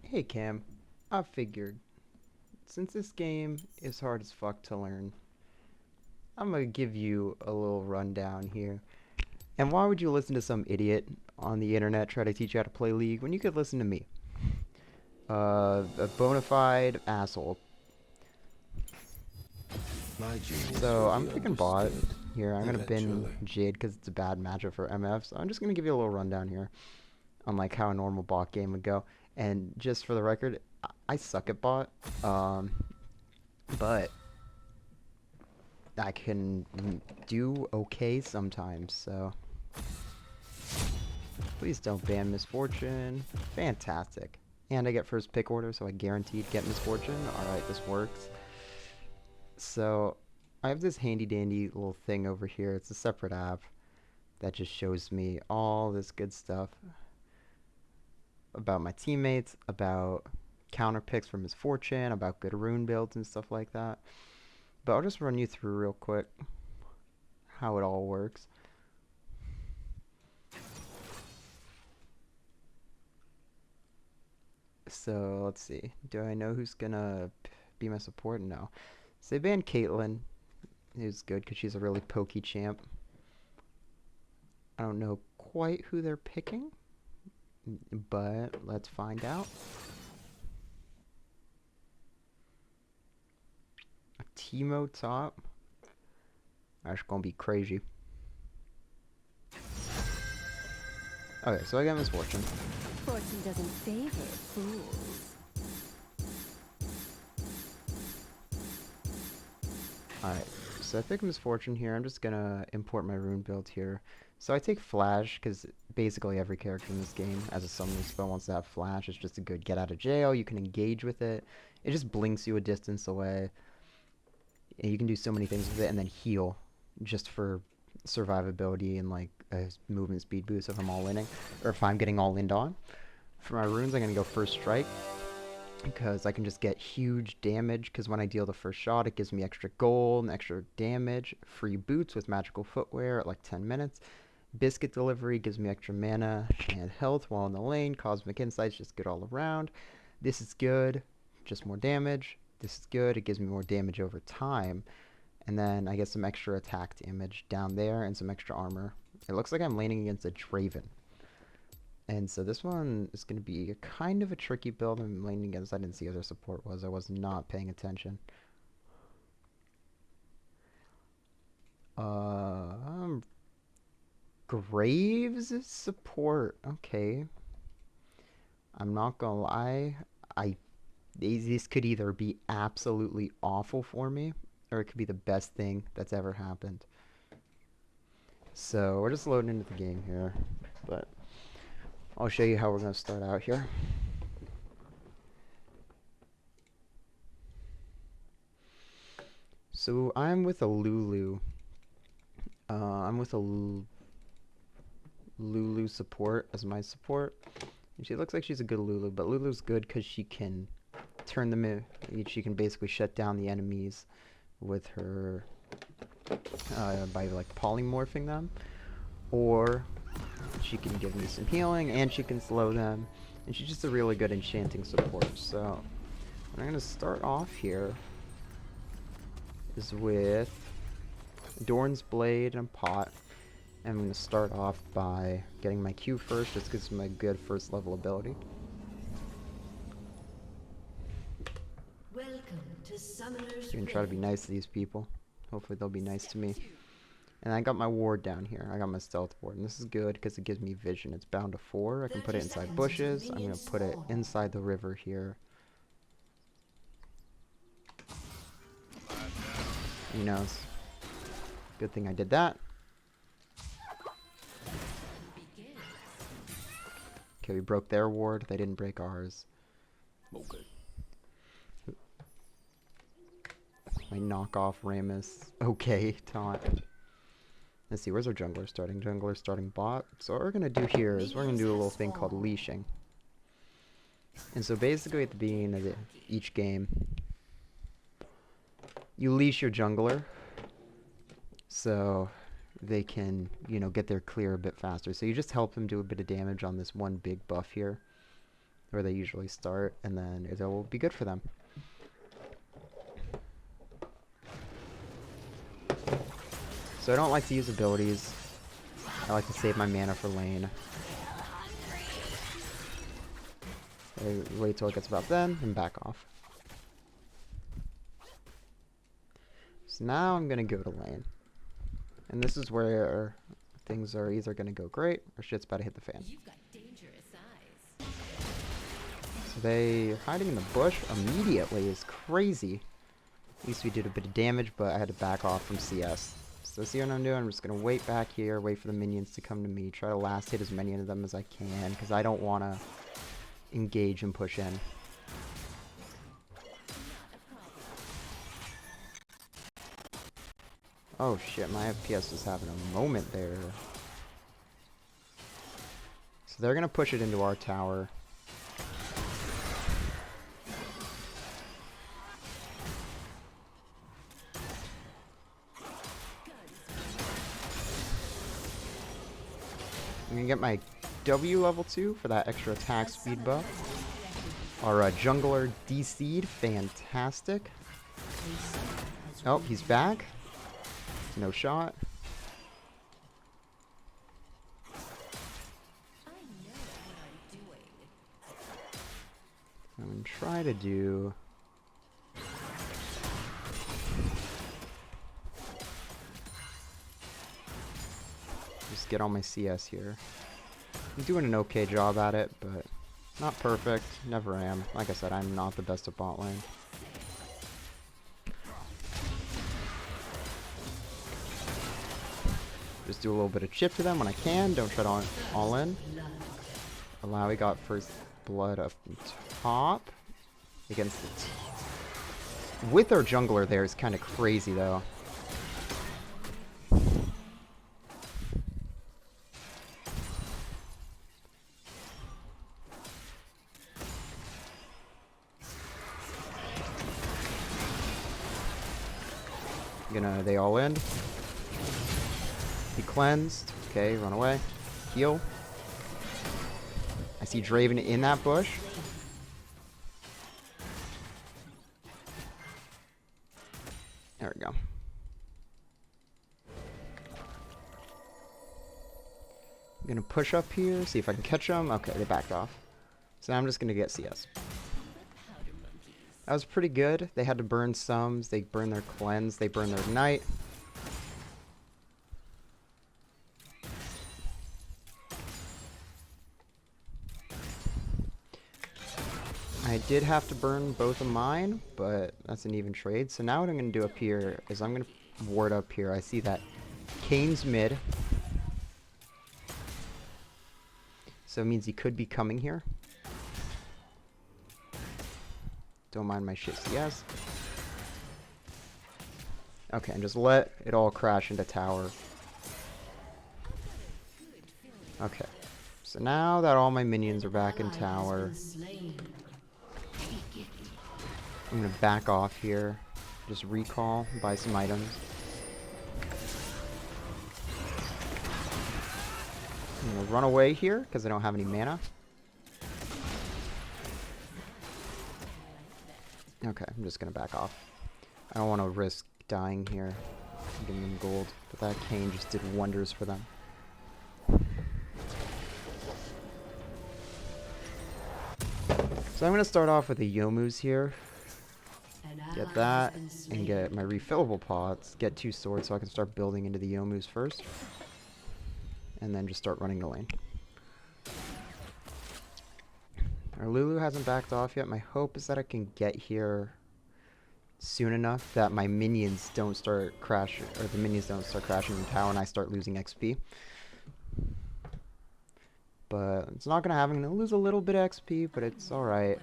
Hey Cam, I figured since this game is hard as fuck to learn, I'm gonna give you a little rundown here. And why would you listen to some idiot on the internet try to teach you how to play League when you could listen to me? A bona fide asshole. My genius So will I'm be picking bot understood here. I'm gonna bin eventually. Jade because it's a bad matchup for MF. So I'm just gonna give you a little rundown here on like how a normal bot game would go. And just for the record, I suck at bot. But I can do okay sometimes, so please don't ban Misfortune. Fantastic. And I get first pick order, so I guaranteed get Misfortune. Alright, this works. So I have this handy dandy little thing over here. It's a separate app that just shows me all this good stuff about my teammates, about counter picks for Misfortune, about good rune builds and stuff like that. But I'll just run you through real quick how it all works. So let's see. Do I know who's gonna be my support? No. So they banned Caitlyn, who's good because she's a really pokey champ. I don't know quite who they're picking, but let's find out. A Teemo top. That's gonna be crazy. Okay, so I got Misfortune. Fortune doesn't favor fools. Alright, so I pick Misfortune here. I'm just gonna import my rune build here. So I take Flash, because basically every character in this game, as a summoning spell, wants to have Flash. It's just a good get out of jail. You can engage with it. It just blinks you a distance away. And you can do so many things with it, and then heal, just for survivability and like a movement speed boost if I'm all inning, or if I'm getting all in on. For my runes, I'm gonna go First Strike, because I can just get huge damage, because when I deal the first shot, it gives me extra gold and extra damage. Free boots with magical footwear at like 10 minutes. Biscuit delivery gives me extra mana and health while in the lane. Cosmic Insights, just good all around. This is good, just more damage. This is good, it gives me more damage over time. And then I get some extra attack damage down there and some extra armor. It looks like I'm laning against a Draven. And so this one is going to be a kind of a tricky build I'm laning against. I didn't see what their support was. I was not paying attention. Um, Graves support. Okay. I'm not gonna lie. This could either be absolutely awful for me, or it could be the best thing that's ever happened. So we're just loading into the game here, but I'll show you how we're gonna start out here. So I'm with a Lulu. I'm with a Lulu support as my support. And she looks like she's a good Lulu, but Lulu's good because she can turn them in. She can basically shut down the enemies with her by like polymorphing them, or she can give me some healing and she can slow them, and she's just a really good enchanting support. So what I'm gonna start off here is with Dorn's Blade and Pot. And I'm going to start off by getting my Q first, just because it's my good first level ability. Welcome to Summoner's I'm going to try to be nice to these people. Hopefully they'll be nice to me. And I got my ward down here. I got my stealth ward. And this is good because it gives me vision. It's bound to 4. I can put it inside bushes. I'm going to put it inside the river here. You know, it's good thing I did that. Okay, we broke their ward. They didn't break ours. Okay. My knockoff Ramus. Okay, taunt. Let's see, where's our jungler starting? Jungler starting bot. So what we're going to do here is we're going to do a little thing called leashing. And so basically at the beginning of each game, you leash your jungler so they can, you know, get their clear a bit faster. So you just help them do a bit of damage on this one big buff here. where they usually start, and then it'll be good for them. So I don't like to use abilities. I like to save my mana for lane. I wait till it gets about then, and back off. So now I'm gonna go to lane. And this is where things are either gonna go great, or shit's about to hit the fan. You've got dangerous eyes. So they are hiding in the bush immediately is crazy. At least we did a bit of damage, but I had to back off from CS. So see what I'm doing? I'm just going to wait back here, wait for the minions to come to me, try to last hit as many of them as I can, because I don't want to engage and push in. Oh shit, my FPS is having a moment there. So they're going to push it into our tower. I'm gonna get my W level 2 for that extra attack speed buff. Our jungler DC'd, fantastic. Oh, he's back. No shot. I'm gonna try to do... just get all my CS here. I'm doing an okay job at it, but not perfect. Never am. Like I said, I'm not the best at bot lane. Just do a little bit of chip to them when I can. Don't try to all in. Allow, we got first blood up top against the with our jungler there is kind of crazy though. They all in. He cleansed. Okay, run away. Heal. I see Draven in that bush. There we go. I'm gonna push up here, see if I can catch them. Okay, they backed off. So now I'm just gonna get CS. That was pretty good. They had to burn sums. They burned their cleanse. They burned their ignite. I did have to burn both of mine, but that's an even trade. So now what I'm going to do up here is I'm going to ward up here. I see that Kane's mid. So it means he could be coming here. Don't mind my shit CS. Okay, and just let it all crash into tower. Okay. So now that all my minions are back in tower, I'm gonna back off here. Just recall, buy some items. I'm gonna run away here because I don't have any mana. Okay, I'm just gonna back off. I don't want to risk dying here. I'm giving them gold, but that Kane just did wonders for them. So I'm gonna start off with the Yomus here. Get that, and get my refillable pots. Get 2 swords so I can start building into the Yomus first. And then just start running the lane. Our Lulu hasn't backed off yet. My hope is that I can get here soon enough that my minions don't start crashing, or the minions don't start crashing in tower and I start losing XP. But it's not gonna happen. I'm gonna lose a little bit of XP, but it's alright.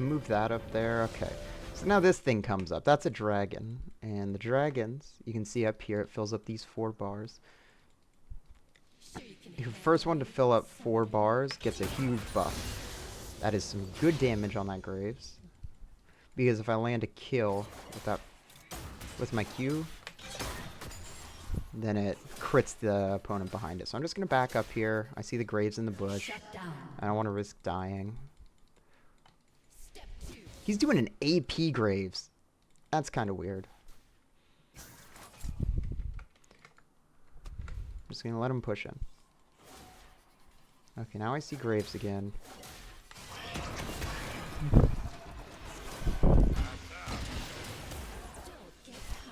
And move that up there. Okay. So now this thing comes up. That's a dragon. And the dragons, you can see up here, it fills up these 4 bars. Your first one to fill up 4 bars gets a huge buff. That is some good damage on that Graves. Because if I land a kill with my Q, then it crits the opponent behind it. So I'm just going to back up here. I see the Graves in the bush. I don't want to risk dying. He's doing an AP Graves. That's kind of weird. I'm just going to let him push in. Okay, now I see Graves again.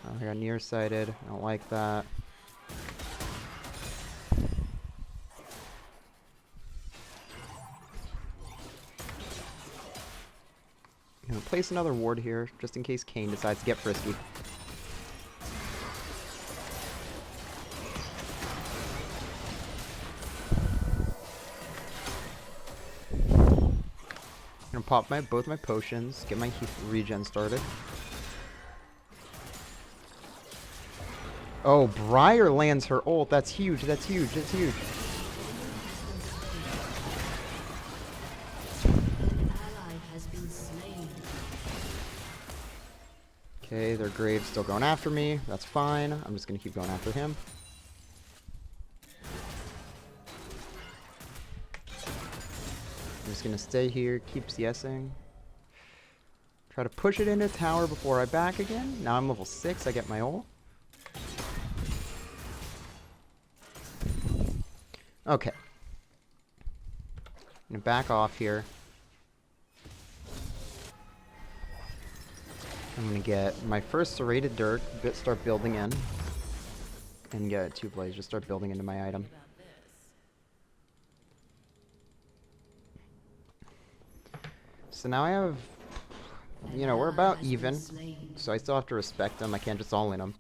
Oh, I got nearsighted. I don't like that. I'm gonna place another ward here, just in case Kane decides to get frisky. I'm gonna pop both my potions, get my regen started. Oh, Briar lands her ult. That's huge. That's huge. That's huge. Okay, their Graves still going after me. That's fine. I'm just gonna keep going after him. I'm just gonna stay here, keep CSing. Try to push it into tower before I back again. Now I'm level 6, I get my ult. Okay. I'm gonna back off here. I'm gonna get my first serrated dirt, start building in. And get 2 blades, just start building into my item. So now I have, you know, we're about even. So I still have to respect them. I can't just all in them.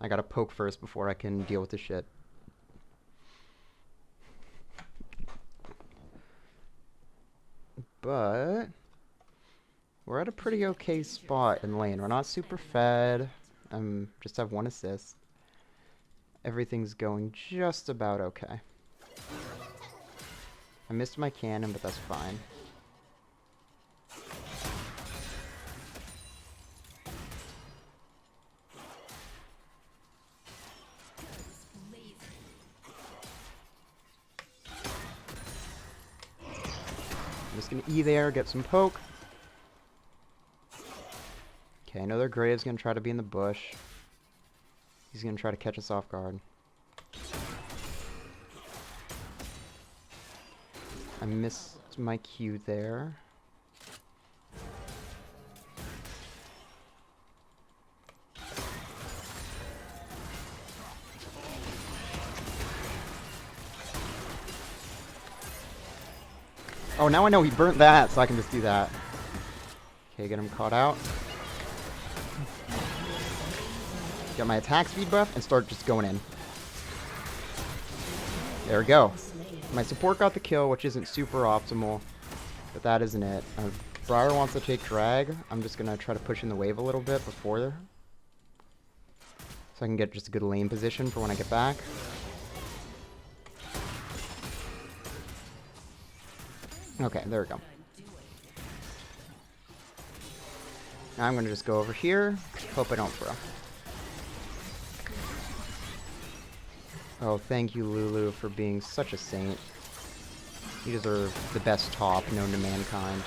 I gotta poke first before I can deal with the shit. But we're at a pretty okay spot in lane. We're not super fed. Just have 1 assist. Everything's going just about okay. I missed my cannon, but that's fine. I'm just gonna E there, get some poke. Okay, I know their Grave's gonna try to be in the bush. He's gonna try to catch us off guard. I missed my Q there. Oh, now I know he burnt that, so I can just do that. Okay, get him caught out. Get my attack speed buff and start just going in. There we go. My support got the kill, which isn't super optimal, but that isn't it. Briar wants to take drag. I'm just going to try to push in the wave a little bit before there, so I can get just a good lane position for when I get back. Okay, there we go. Now I'm going to just go over here. Hope I don't throw. Oh, thank you, Lulu, for being such a saint. You deserve the best top known to mankind.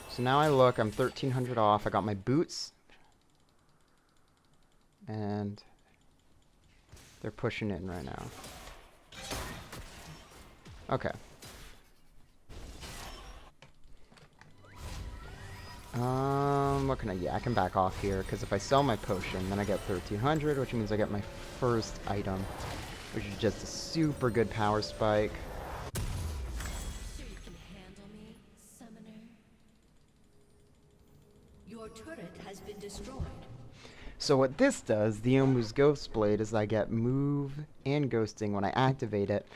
So now I look, I'm 1,300 off. I got my boots. And they're pushing in right now. Okay. What can I can back off here, because if I sell my potion, then I get 1,300, which means I get my first item, which is just a super good power spike. Sure you can handle me, summoner? Your turret has been destroyed. So what this does, the Omu's Ghost Blade, is I get move and ghosting when I activate it,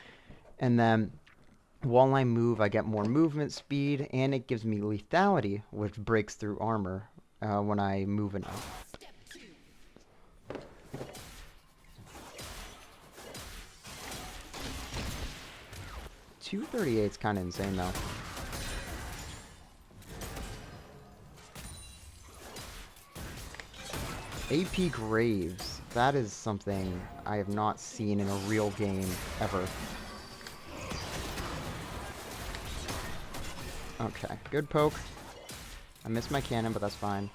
and then While I move, I get more movement speed, and it gives me lethality, which breaks through armor when I move enough. 238's kind of insane, though. AP Graves. That is something I have not seen in a real game ever. Okay, good poke. I missed my cannon, but that's fine.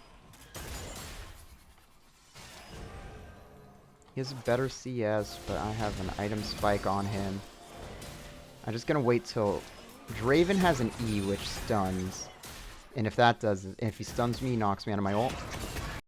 He has a better CS, but I have an item spike on him. I'm just gonna wait till... Draven has an E, which stuns. And if that does... If he stuns me, he knocks me out of my ult.